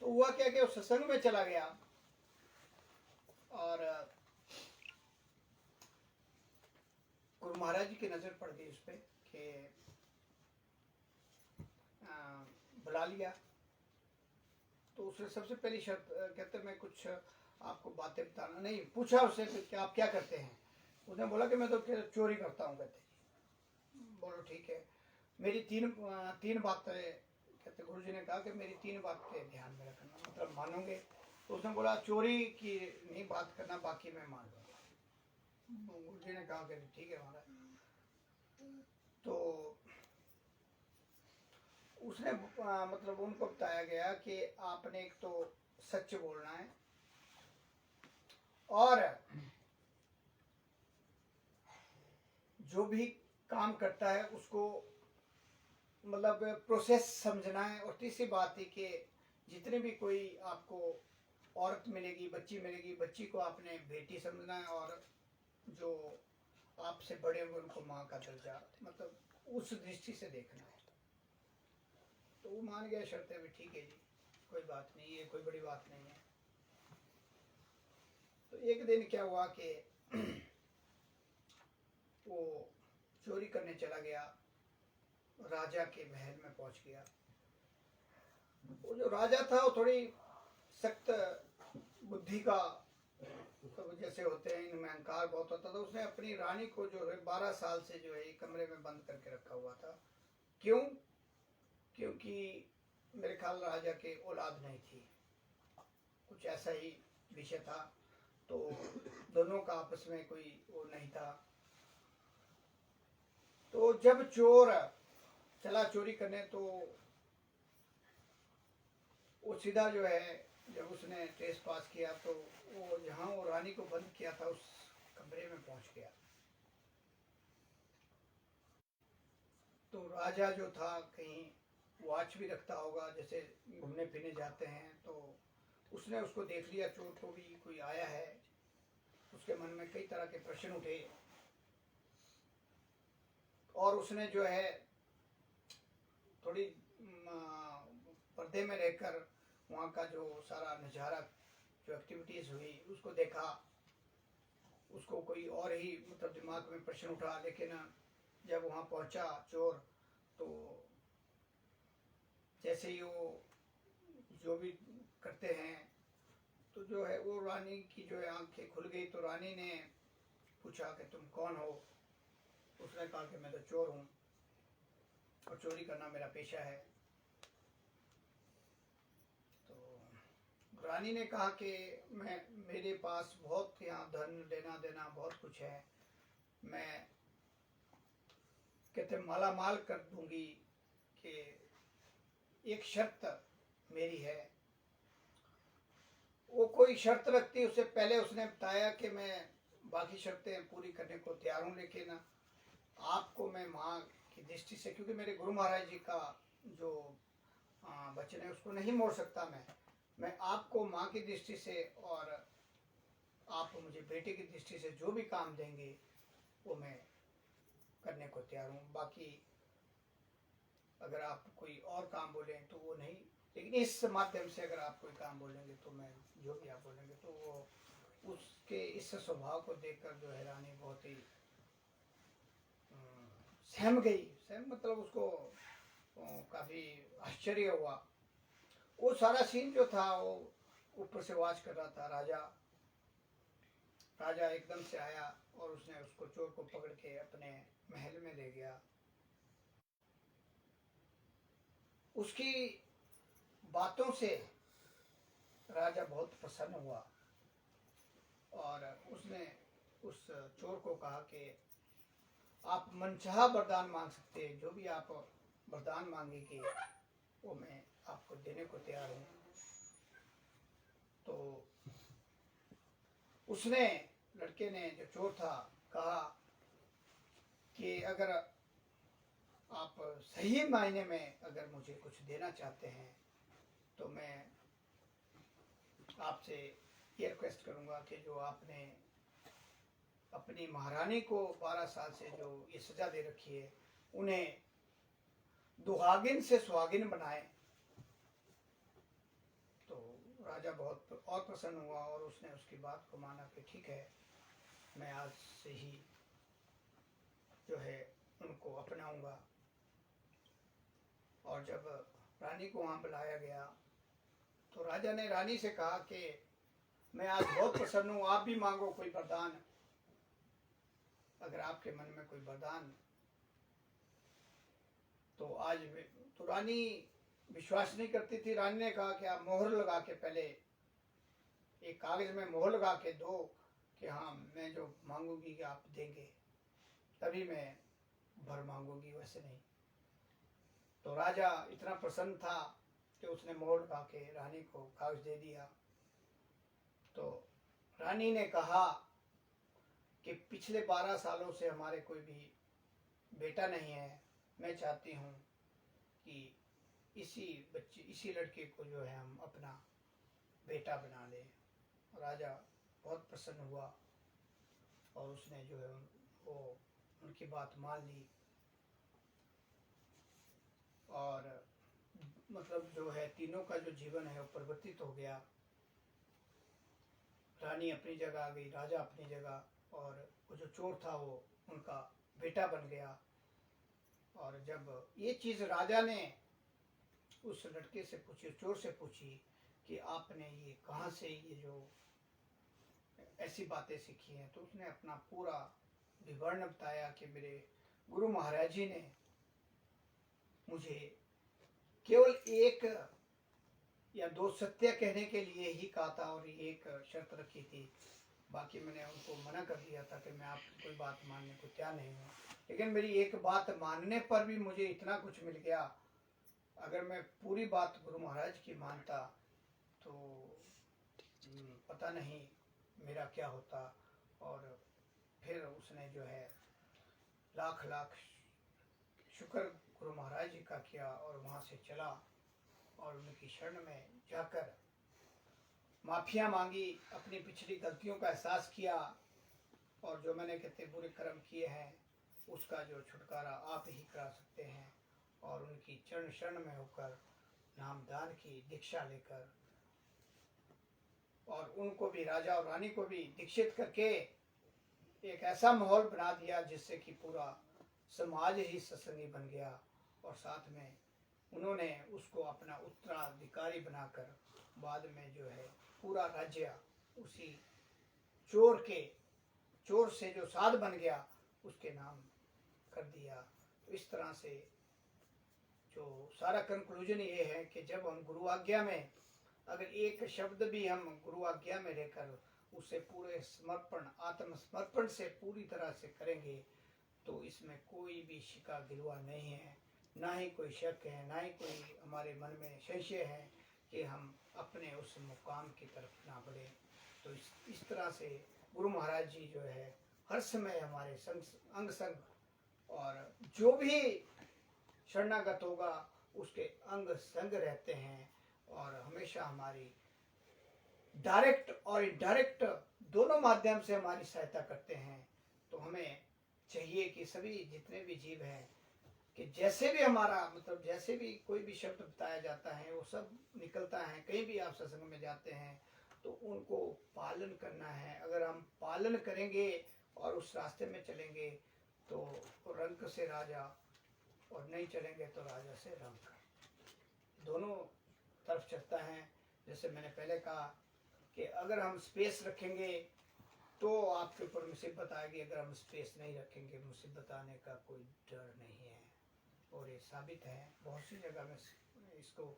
A: तो हुआ क्या कि वो सत्संग में चला गया, और गुरु महाराज जी की नज़र पड़ गई उस पर कि बुला लिया। तो उसने सबसे पहली शर्त कहते मैं कुछ आपको बातें बताना नहीं, पूछा उससे कि आप क्या करते हैं। उसने बोला कि मैं तो चोरी करता हूँ। कहते बोलो ठीक है, मेरी तीन बातें, कहते गुरु जी ने कहा कि मेरी 3 बातें ध्यान में रखना, मतलब मानोगे। तो उसने बोला चोरी की नहीं बात करना, बाकी मैं मान लूँगा। गुरु जी ने कहा कि ठीक है महाराज। तो उसने मतलब उनको बताया गया कि आपने एक तो सच बोलना है, और जो भी काम करता है उसको मतलब प्रोसेस समझना है। और तीसरी बात है कि जितने भी कोई आपको औरत मिलेगी, बच्ची मिलेगी, बच्ची को आपने बेटी समझना है, और जो आपसे बड़े होंगे उनको माँ का दर्जा मतलब उस दृष्टि से देखना है। तो वो मान गया, शर्त है भी ठीक है जी, कोई बात नहीं है, कोई बड़ी बात नहीं है। तो एक दिन क्या हुआ कि वो चोरी करने चला गया, राजा के महल में पहुंच गया। वो जो राजा था वो थोड़ी सख्त बुद्धि का, तो जैसे होते हैं इनमें अहंकार बहुत होता था। तो उसने अपनी रानी को जो है 12 साल से जो है कमरे में बंद करके रखा हुआ था। क्यों? क्योंकि मेरे ख्याल राजा के औलाद नहीं थी, कुछ ऐसा ही विषय था। तो दोनों का आपस में कोई वो नहीं था। तो जब चोर चला चोरी करने, तो वो सीधा जो है जब उसने ट्रेस पास किया तो वो जहाँ वो रानी को बंद किया था उस कमरे में पहुंच गया। तो राजा जो था कहीं वॉच भी रखता होगा, जैसे घूमने फिरने जाते हैं, तो उसने उसको देख लिया, चोर को भी कोई आया है। उसके मन में कई तरह के प्रश्न उठे और उसने जो है थोड़ी पर्दे में रहकर वहाँ का जो सारा नज़ारा, जो एक्टिविटीज़ हुई उसको देखा। उसको कोई और ही मतलब दिमाग में प्रश्न उठा। लेकिन जब वहाँ पहुँचा चोर, तो जैसे ही वो जो भी करते हैं, तो जो है वो रानी की जो है आंखें खुल गई। तो रानी ने पूछा कि तुम कौन हो? उसने कहा कि मैं तो चोर हूँ और चोरी करना मेरा पेशा है। तो रानी ने कहा कि मेरे पास बहुत यहाँ धन लेना देना बहुत कुछ है, मैं कहते माला माल कर दूंगी, कि एक शर्त मेरी है। वो कोई शर्त रखती, उससे पहले उसने बताया कि मैं बाकी शर्तें पूरी करने को तैयार हूँ, लेकिन आपको मैं माँ की दृष्टि से, क्योंकि मेरे गुरु महाराज जी का जो वचन है उसको नहीं मोड़ सकता मैं आपको माँ की दृष्टि से और आप मुझे बेटे की दृष्टि से जो भी काम देंगे वो मैं करने को तैयार हूँ। बाकी अगर आप कोई और काम बोलें तो वो नहीं, लेकिन इस माध्यम से अगर आप कोई काम बोलेंगे तो मैं जो भी आप बोलेंगे। तो वो उसके इस स्वभाव को देखकर जो है रानी बहुत ही सहम गई। सहम मतलब उसको काफ़ी आश्चर्य हुआ। वो सारा सीन जो था वो ऊपर से वॉच कर रहा था राजा। राजा एकदम से आया और उसने उसको चोर को पकड़ के अपने महल में ले गया। उसकी बातों से राजा बहुत प्रसन्न हुआ और उसने उस चोर को कहा कि आप मनचाहा वरदान मांग सकते हैं, जो भी आप वरदान मांगेंगे वो मैं आपको देने को तैयार हूँ। तो उसने, लड़के ने, जो चोर था, कहा कि अगर आप सही मायने में अगर मुझे कुछ देना चाहते हैं तो मैं आपसे ये रिक्वेस्ट करूँगा कि जो आपने अपनी महारानी को 12 साल से जो ये सज़ा दे रखी है, उन्हें दुहागिन से सुहागिन बनाए। तो राजा बहुत और प्रसन्न हुआ और उसने उसकी बात को माना कि ठीक है, मैं आज से ही जो है उनको अपनाऊंगा। और जब रानी को वहाँ बुलाया गया तो राजा ने रानी से कहा कि मैं आज बहुत प्रसन्न हूँ, आप भी मांगो कोई वरदान, अगर आपके मन में कोई वरदान। तो आज तो रानी विश्वास नहीं करती थी। रानी ने कहा कि आप मोहर लगा के पहले एक कागज में मोहर लगा के दो कि हाँ मैं जो मांगूंगी कि आप देंगे, तभी मैं भर मांगूंगी, वैसे नहीं। तो राजा इतना प्रसन्न था कि उसने मोहर लगा के रानी को कागज दे दिया। तो रानी ने कहा कि पिछले 12 सालों से हमारे कोई भी बेटा नहीं है, मैं चाहती हूँ कि इसी लड़के को जो है हम अपना बेटा बना लें। राजा बहुत प्रसन्न हुआ और उसने जो है वो उनकी बात मान ली और मतलब जो है तीनों का जो जीवन है वो परिवर्तित हो गया। रानी अपनी जगह आ गई, राजा अपनी जगह, और वो जो चोर था वो उनका बेटा बन गया। और जब ये चीज़ राजा ने उस लड़के से पूछी, चोर से पूछी कि आपने ये कहाँ से ये जो ऐसी बातें सीखी हैं, तो उसने अपना पूरा विवरण बताया कि मेरे गुरु महाराज जी ने मुझे केवल एक या दो सत्य कहने के लिए ही कहा था और एक शर्त रखी थी। बाकी मैंने उनको मना कर दिया था कि मैं आपकी कोई बात मानने को तैयार नहीं हूँ, लेकिन मेरी एक बात मानने पर भी मुझे इतना कुछ मिल गया। अगर मैं पूरी बात गुरु महाराज की मानता तो पता नहीं मेरा क्या होता। और फिर उसने जो है लाख लाख शुक्र गुरु महाराज जी का किया और वहाँ से चला और उनकी शरण में जाकर माफिया मांगी, अपनी पिछली गलतियों का एहसास किया और जो मैंने कितने बुरे कर्म किए हैं उसका जो छुटकारा आप ही करा सकते हैं। और उनकी चरण शरण में होकर नामदान की दीक्षा लेकर और उनको भी, राजा और रानी को भी दीक्षित करके एक ऐसा माहौल बना दिया जिससे कि पूरा समाज ही सत्संगी बन गया। और साथ में उन्होंने उसको अपना उत्तराधिकारी बनाकर बाद में जो है पूरा राज्य उसी चोर से जो साध बन गया उसके नाम कर दिया। तो इस तरह से जो सारा कंक्लूजन ये है कि जब हम गुरु आज्ञा में अगर एक शब्द भी हम गुरु आज्ञा में रहकर उसे पूरे समर्पण, आत्मसमर्पण से पूरी तरह से करेंगे तो इसमें कोई भी शिका गिलवा नहीं है, ना ही कोई शक है, ना ही कोई हमारे मन में संशय है कि हम अपने उस मुकाम की तरफ ना बढ़े। तो इस तरह से गुरु महाराज जी जो है हर समय हमारे अंग संग और जो भी शरणागत होगा उसके अंग संग रहते हैं और हमेशा हमारी डायरेक्ट और इनडायरेक्ट दोनों माध्यम से हमारी सहायता करते हैं। तो हमें चाहिए कि सभी जितने भी जीव हैं कि जैसे भी हमारा मतलब जैसे भी कोई भी शब्द बताया जाता है वो सब निकलता है। कहीं भी आप सत्संग में जाते हैं तो उनको पालन करना है। अगर हम पालन करेंगे और उस रास्ते में चलेंगे तो रंक से राजा, और नहीं चलेंगे तो राजा से रंक, दोनों तरफ चलता है। जैसे मैंने पहले कहा कि अगर हम स्पेस रखेंगे तो आपके ऊपर मुसीबत आएगी, अगर हम स्पेस नहीं रखेंगे मुसीबत आने का कोई डर नहीं है। और ये साबित है, बहुत सी जगह में इसको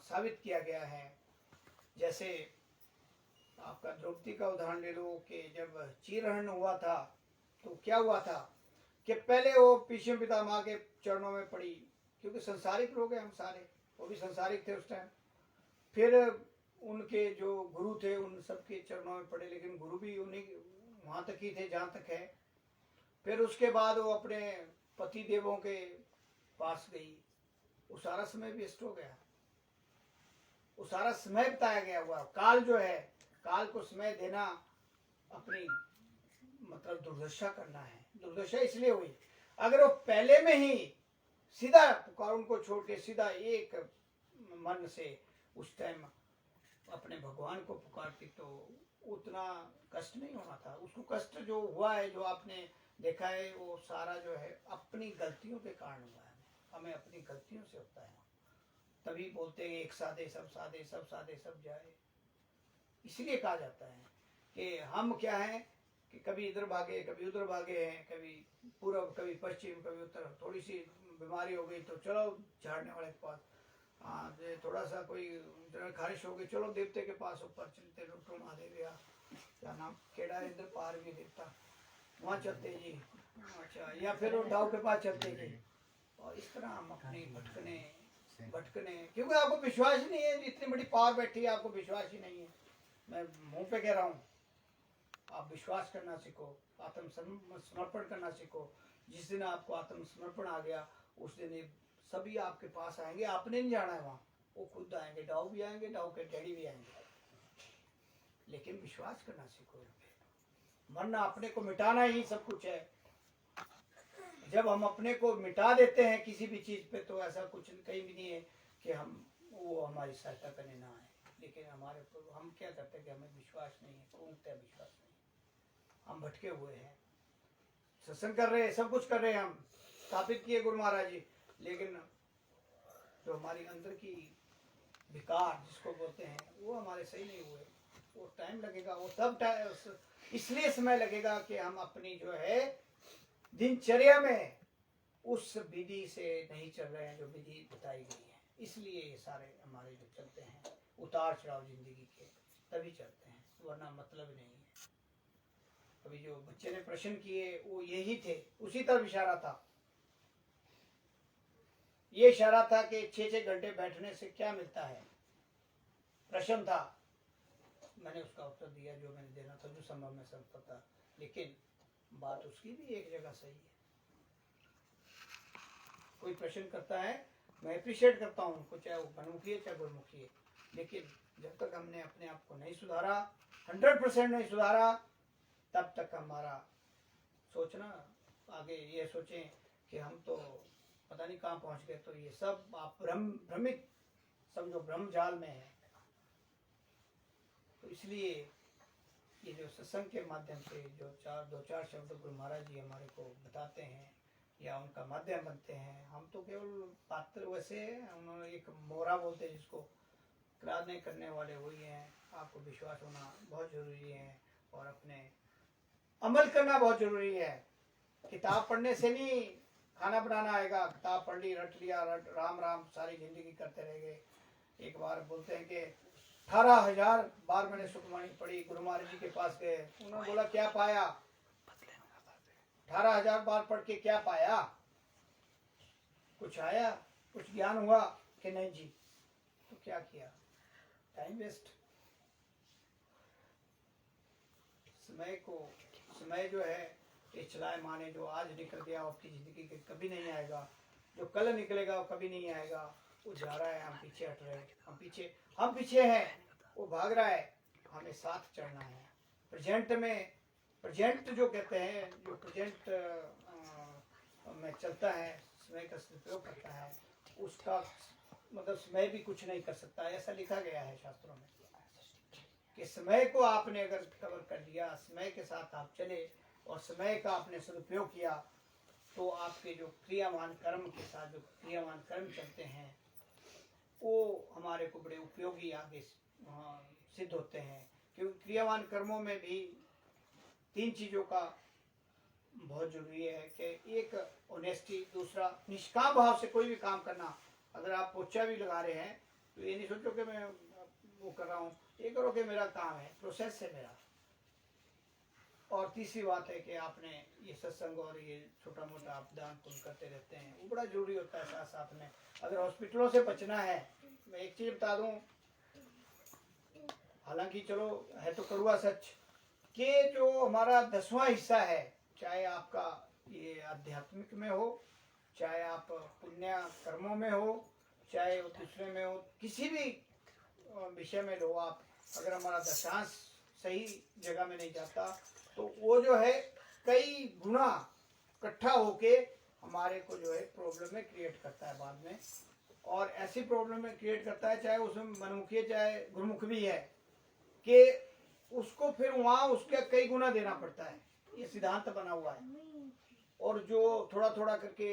A: साबित किया गया है। जैसे आपका द्रौपदी का उदाहरण ले लो कि जब चीरहरण हुआ था तो क्या हुआ था कि पहले वो भीष्म पितामह के चरणों में पड़ी, क्योंकि संसारिक लोग हैं हम सारे, वो भी संसारिक थे उस टाइम। फिर उनके जो गुरु थे उन सबके चरणों में पड़े, लेकिन गुरु भी उन्हीं वहाँ तक ही थे जहाँ तक है। फिर उसके बाद वो अपने पति देवों के पास गई, वो सारा समय वेस्ट हो गया, वो सारा समय बताया गया हुआ। काल जो है, काल को समय देना अपनी मतलब दुर्दशा करना है। दुर्दशा इसलिए हुई, अगर वो पहले में ही सीधा पुकार उनको छोड़ के सीधा एक मन से उस टाइम अपने भगवान को पुकारती तो उतना कष्ट नहीं होना था। उसको कष्ट जो हुआ है, जो आपने देखा है, वो सारा जो है अपनी गलतियों के कारण हुआ है। हमें अपनी गलतियों से होता है। तभी बोलते हैं एक साधे सब साधे, सब साधे सब जाए। इसलिए कहा जाता है कि हम क्या हैं कि कभी इधर भागे, कभी उधर भागे हैं, कभी पूर्व, कभी पश्चिम, कभी उत्तर। थोड़ी सी बीमारी हो गई तो चलो झाड़ने वाले के पास, हाँ थोड़ा सा कोई खारिश हो गई, चलो देवते के पास ऊपर चलते, डॉक्टर महादेव या क्या नाम केड़ा इधर पार भी देवता, वहाँ चलते जी। अच्छा, या फिर वो दाव के पास चलते जी। और इस तरह हम अपने भटकने, क्योंकि आपको विश्वास ही नहीं है, इतनी बड़ी पावर बैठी है, आपको विश्वास ही नहीं है। मैं मुंह पे कह रहा हूँ, आप विश्वास करना सीखो, आत्म समर्पण करना सीखो। जिस दिन आपको आत्म समर्पण आ गया, उस दिन ये सभी आपके पास आएंगे, आपने नहीं जाना है वहाँ, वो खुद आएंगे। डाउ भी आएंगे, डाउ के डैडी भी आएंगे, लेकिन विश्वास करना सीखो। मरना अपने को मिटाना ही सब कुछ है। जब हम अपने को मिटा देते हैं किसी भी चीज पे, तो ऐसा कुछ कहीं भी नहीं है कि हम वो हमारी सहायता करने ना आए। लेकिन हमारे हम क्या करते हैं कि हमें विश्वास नहीं है, पूर्णतः विश्वास नहीं, हम भटके हुए हैं। सत्संग कर रहे हैं, सब कुछ कर रहे हैं, हम स्थापित किए गुरु महाराज जी, लेकिन जो हमारी अंदर की विकार जिसको बोलते हैं, वो हमारे सही नहीं हुए। वो टाइम लगेगा, वो तब इसलिए समय लगेगा कि हम अपनी जो है दिनचर्या में उस विधि से नहीं चल रहे हैं जो विधि बताई गई है। इसलिए ये सारे हमारे जो चलते हैं उतार चढ़ाव जिंदगी के, तभी चलते हैं, वरना मतलब नहीं है। अभी जो बच्चे ने प्रश्न किए वो यही थे, उसी तरफ इशारा था। ये इशारा था कि 6-6 घंटे बैठने से क्या मिलता है, प्रश्न था। मैंने उसका उत्तर दिया जो मैंने देना था, जो संभव में समझता था। लेकिन बात उसकी भी एक जगह सही है। कोई प्रश्न करता है, मैं अप्रिशिएट करता हूँ उनको, चाहे वो मनमुखी है चाहे गुरुमुखी है, लेकिन जब तक हमने अपने आप को नहीं सुधारा, 100% नहीं सुधारा, तब तक हमारा सोचना आगे ये सोचें कि हम तो पता नहीं कहाँ पहुँच गए, तो ये सब आप भ्रमित समझो, ब्रह्म जाल में है। तो इसलिए ये जो सत्संग के माध्यम से जो 2-4 शब्द गुरु महाराज जी हमारे को बताते हैं या उनका माध्यम बनते हैं, हम तो केवल पात्र वैसे, उन्होंने एक मोरा बोलते हैं जिसको, क्रादने करने वाले वही हैं। आपको विश्वास होना बहुत जरूरी है और अपने अमल करना बहुत जरूरी है। किताब पढ़ने से नहीं खाना बनाना आएगा। किताब पढ़ ली, रट लिया, राम राम सारी जिंदगी करते रह गए। एक बार बोलते हैं कि 18,000 बार मैंने सुखमणि पढ़ी, गुरु महाराज जी के पास गए, उन्होंने बोला क्या पाया? 18,000 बार पढ़ के क्या पाया? कुछ आया, कुछ ज्ञान हुआ कि नहीं जी? तो क्या किया? Time waste. समय जो है ये चलाए माने, जो आज निकल गया आपकी जिंदगी के कभी नहीं आएगा, जो कल निकलेगा वो कभी नहीं आएगा। वो जा रहा है, हम पीछे हट रहे हैं, हम पीछे हैं, वो भाग रहा है, हमें साथ चढ़ना है। प्रेजेंट जो कहते हैं, जो प्रेजेंट में चलता है, समय का सदुपयोग करता है, उसका मतलब समय भी कुछ नहीं कर सकता, ऐसा लिखा गया है शास्त्रों में कि समय को आपने अगर कवर कर लिया, समय के साथ आप चले और समय का आपने सदुपयोग किया, तो आपके जो क्रियावान कर्म के साथ जो क्रियावान कर्म चलते हैं वो हमारे को बड़े उपयोगी आगे सिद्ध होते हैं। क्योंकि क्रियावान कर्मों में भी 3 चीज़ों का बहुत जरूरी है कि एक ऑनेस्टी, दूसरा निष्काम भाव से कोई भी काम करना। अगर आप पोछा भी लगा रहे हैं तो ये नहीं सोचो कि मैं वो कर रहा हूँ, ये करो कि मेरा काम है, प्रोसेस है मेरा। और तीसरी बात है कि आपने ये सत्संग और ये छोटा मोटा आप दान पुण्य करते रहते हैं, वो बड़ा जरूरी होता है। साथ साथ में अगर हॉस्पिटलों से बचना है, मैं एक चीज़ बता दूं, हालांकि चलो है तो कड़वा सच, कि जो हमारा 10वां हिस्सा है, चाहे आपका ये आध्यात्मिक में हो, चाहे आप पुण्य कर्मों में हो, चाहे दूसरे में हो, किसी भी विषय में लो आप, अगर हमारा दशांश सही जगह में नहीं जाता तो वो जो है कई गुना इकट्ठा होके हमारे को जो है प्रॉब्लम में क्रिएट करता है बाद में। और ऐसी प्रॉब्लम में क्रिएट करता है, चाहे उसमें मनमुखी चाहे गुरुमुख भी है, कि उसको फिर वहाँ उसका कई गुना देना पड़ता है। ये सिद्धांत बना हुआ है। और जो थोड़ा थोड़ा करके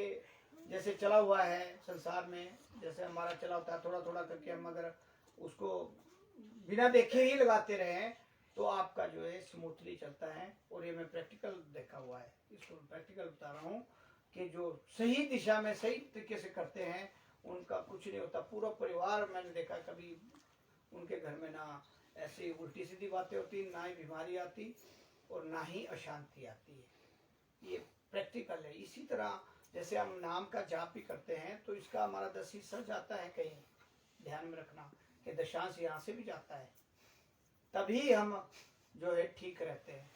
A: जैसे चला हुआ है संसार में, जैसे हमारा चला होता है, थोड़ा थोड़ा करके हम अगर उसको बिना देखे ही लगाते रहे तो आपका जो है स्मूथली चलता है। और ये मैं प्रैक्टिकल देखा हुआ है, इसको प्रैक्टिकल बता रहा हूँ कि जो सही दिशा में सही तरीके से करते हैं उनका कुछ नहीं होता। पूरा परिवार मैंने देखा, कभी उनके घर में ना ऐसी उल्टी सीधी बातें होती, ना ही बीमारी आती और ना ही अशांति आती है। ये प्रैक्टिकल है। इसी तरह जैसे हम नाम का जाप भी करते हैं तो इसका हमारा 10 हिस्सा जाता है कहीं, ध्यान में रखना कि दशांश यहाँ से भी जाता है। तभी हम जो है ठीक रहते हैं।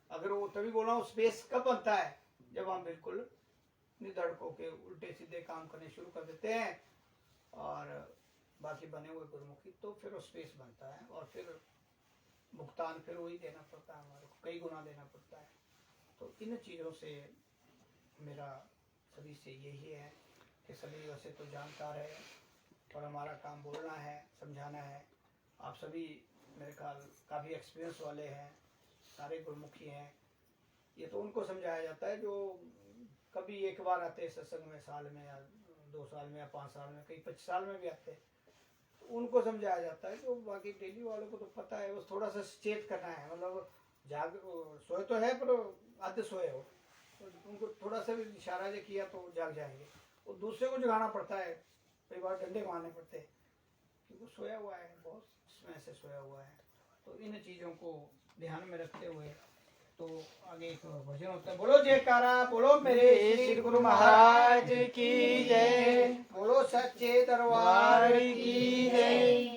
A: अगर वो तभी बोला हूँ स्पेस कब बनता है, जब हम बिल्कुल निधड़क होके उल्टे सीधे काम करने शुरू कर देते हैं और बाकी बने हुए गुरुमुखी, तो फिर वो स्पेस बनता है और फिर भुगतान फिर वही देना पड़ता है, हमारे को कई गुना देना पड़ता है। तो इन चीज़ों से मेरा सभी से यही है कि सभी वैसे तो जानकार है और हमारा काम बोलना है, समझाना है। आप सभी मेरे ख्याल काफ़ी एक्सपीरियंस वाले हैं, सारे गुरुमुखी हैं। ये तो उनको समझाया जाता है जो कभी एक बार आते हैं सत्संग में, साल में या 2 साल में या 5 साल में, कई 25 साल में भी आते हैं, तो उनको समझाया जाता है। जो बाकी डेली वालों को तो पता है, बस थोड़ा सा सचेत करना है, मतलब जाग सोए तो है पर आधे सोए हो, तो उनको थोड़ा सा भी इशारा जो किया तो जाग जाएंगे। और दूसरे को जगाना पड़ता है, कई बार डंडे मारने पड़ते हैं क्योंकि सोया हुआ है, बहुत समय से सोया हुआ है। तो इन चीज़ों को ध्यान में रखते हुए तो आगे एक भजन होता है, बोलो जयकारा, बोलो मेरे श्री गुरु महाराज की जय, बोलो सच्चे दरबार की जय।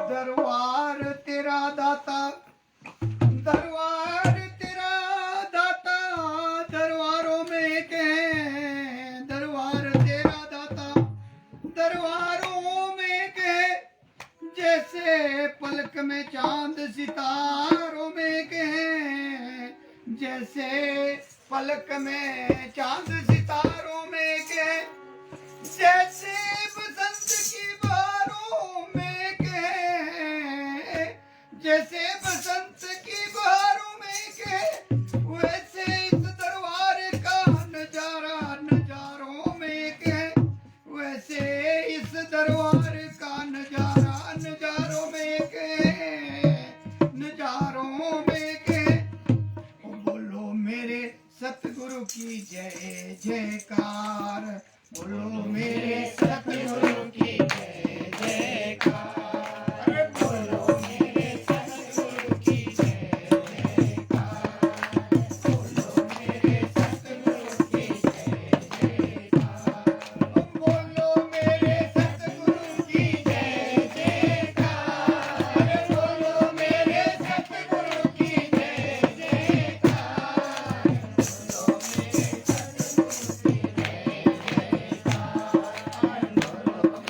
A: दरबार तेरा दाता, दरबार तेरा दाता, दरबारों में कहे दरबार तेरा दाता, दरबारों में कहे जैसे पलक में चांद, सितारों में कहे जैसे पलक में चांद, सितारों में कहे जैसे बसंत की बहारों में कहे, जैसे बसंत की बहारों में कहे वैसे इस दरबार का नजारा, नजारों में कहे वैसे इस दरबार का नजारा, नजारों में कहे, नजारों में कहे। बोलो मेरे सतगुरु की जय जयकार, बोलो मेरे सतगुरु की जय जयकार, बोलो मेरे सतगुरु की जय जयकार, बोलो मेरे सतगुरु की जय जयकार, बोलो मेरे सतगुरु की जय जयकार, बोलो मेरे सतगुरु की जय जयकार, बोलो मेरे सतगुरु की जय जयकार, बोलो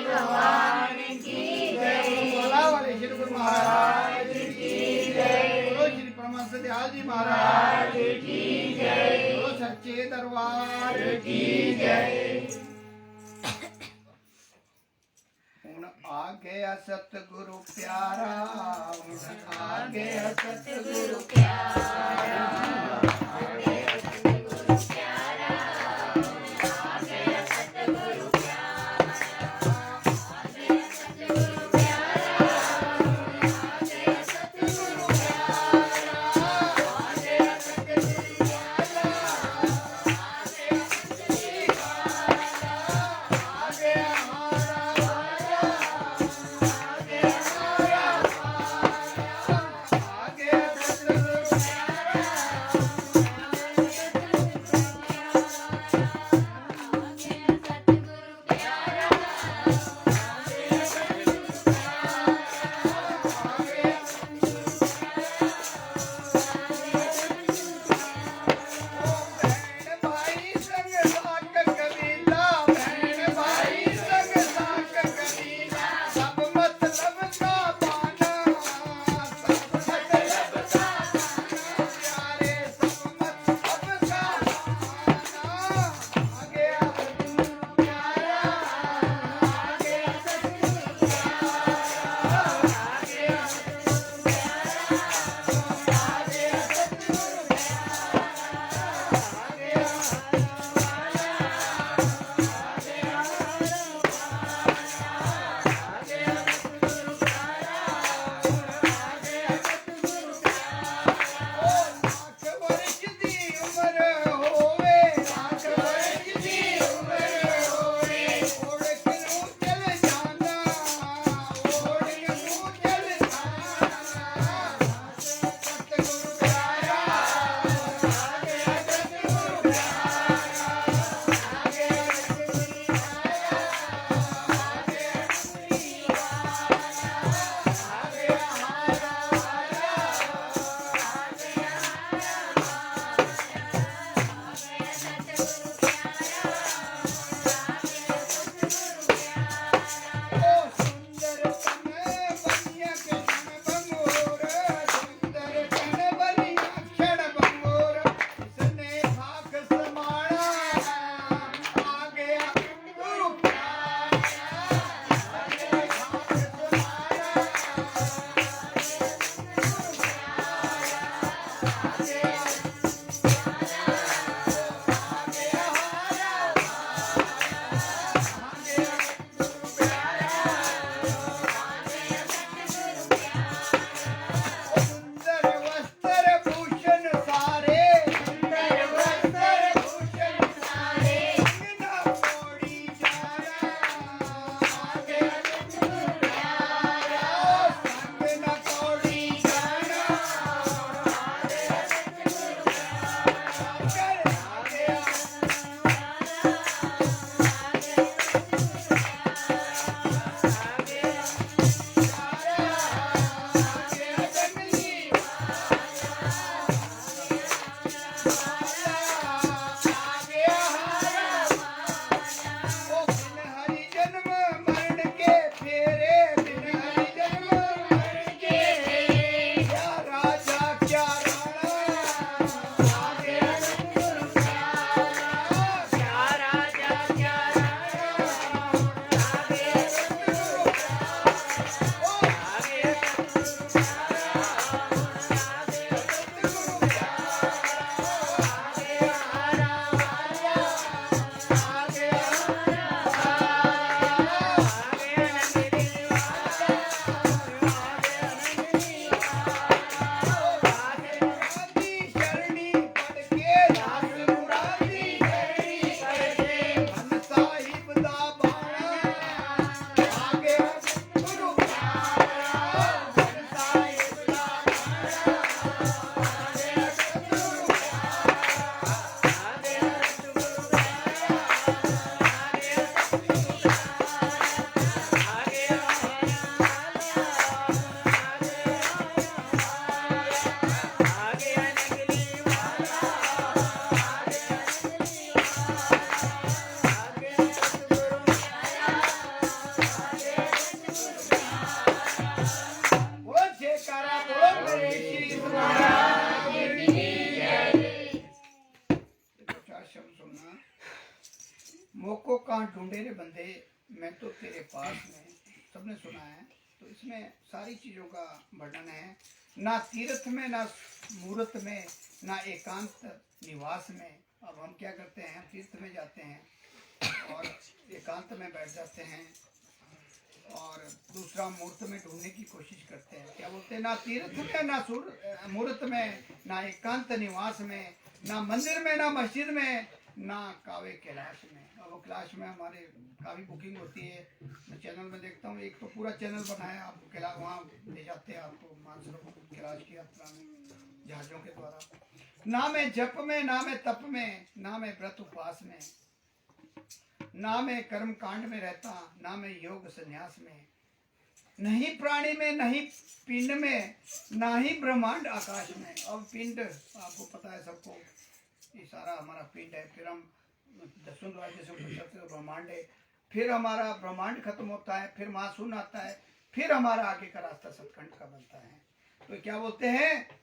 A: भगवान की जय। बोला वाले श्री गुरु महाराज की जय। बोलो श्री परमहंस दयाल जी महाराज की जय। बोलो सच्चे दरबार की जय। हुण आ गया सतगुरु प्यारा, हुण आ गया सतगुरु प्यारा। मोको कहाँ ढूंढे रे बंदे, मैं तो तेरे पास में। सबने सुना है। तो इसमें सारी चीज़ों का वर्णन है। ना तीर्थ में, ना मूर्त में, ना एकांत निवास में। अब हम क्या करते हैं, तीर्थ में जाते हैं और एकांत में बैठ जाते हैं और दूसरा मूर्त में ढूंढने की कोशिश करते हैं। क्या बोलते हैं, ना तीर्थ में, ना मूर्त में, ना एकांत निवास में, ना मंदिर में, ना मस्जिद में, ना कावे कैलाश में। अब वो कैलाश में हमारे काफ़ी बुकिंग होती है। मैं चैनल में देखता हूँ, एक तो पूरा चैनल बनाया, आप कैलाश वहाँ ले जाते हैं आपको मानसरोवर कैलाश की यात्रा में जहाज़ों के द्वारा। ना मैं जप में, ना मैं तप में, ना मैं व्रत उपवास में, ना मैं कर्म कांड में रहता, ना मैं योग संन्यास में, नहीं प्राणी में, नहीं पिंड में, ना ही ब्रह्मांड आकाश में। अब पिंड आपको पता है सबको, ये सारा हमारा पिंड है। फिर हम दसवें द्वार जैसे ऊपर चलते हैं ब्रह्मांड है। फिर हमारा ब्रह्मांड खत्म होता है, फिर महाशून्य आता है, फिर हमारा आगे का रास्ता सतखंड का बनता है। तो क्या बोलते हैं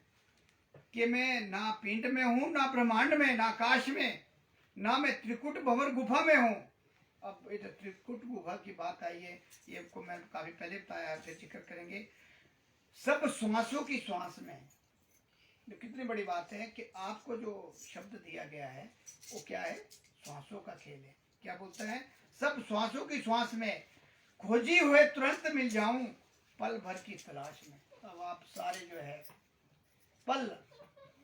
A: कि मैं ना पिंड में हूँ, ना ब्रह्मांड में, ना आकाश में, ना मैं त्रिकुट भंवर गुफा में हूँ। अब ये त्रिकुट गुफा की बात आई है, ये को मैं काफी पहले बताया है, फिर जिक्र करेंगे। सब श्वासों की श्वास में। तो कितनी बड़ी बात है कि आपको जो शब्द दिया गया है वो क्या है, श्वासों का खेल है। क्या बोलता है, सब श्वासों की श्वास में, खोजी हुए तुरंत मिल जाऊं, पल भर की तलाश में। अब आप सारे जो है पल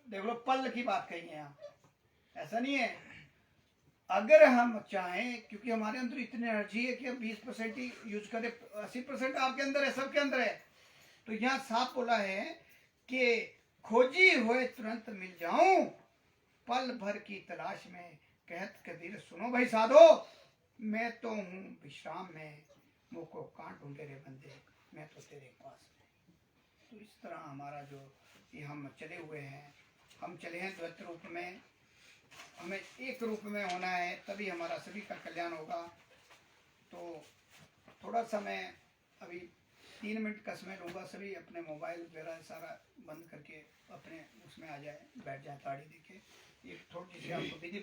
A: देख लो, पल की बात कही है यहाँ, ऐसा नहीं है। अगर हम चाहें, क्योंकि हमारे अंदर इतनी एनर्जी है कि हम 20% ही यूज करें, 80% आपके अंदर है, सबके अंदर है। तो यहाँ साफ बोला है कि खोजी हुए तुरंत मिल जाऊं, पल भर की तलाश में। कहत कबीर सुनो भाई साधो, मैं तो हूँ विश्राम में, मुझको कहाँ ढूंढे रे बंदे, मैं तो तेरे पास में। तो इस तरह हमारा जो ये हम चले हुए हैं, हम चले हैं द्वैत रूप में, हमें एक रूप में होना है, तभी हमारा सभी का कल्याण होगा। तो थोड़ा सा मैं अभी 3 मिनट का समय लूँगा। सभी अपने मोबाइल वगैरह सारा बंद करके अपने उसमें आ जाए, बैठ जाए ताड़ी देके। एक थोड़ी सी आपको विधि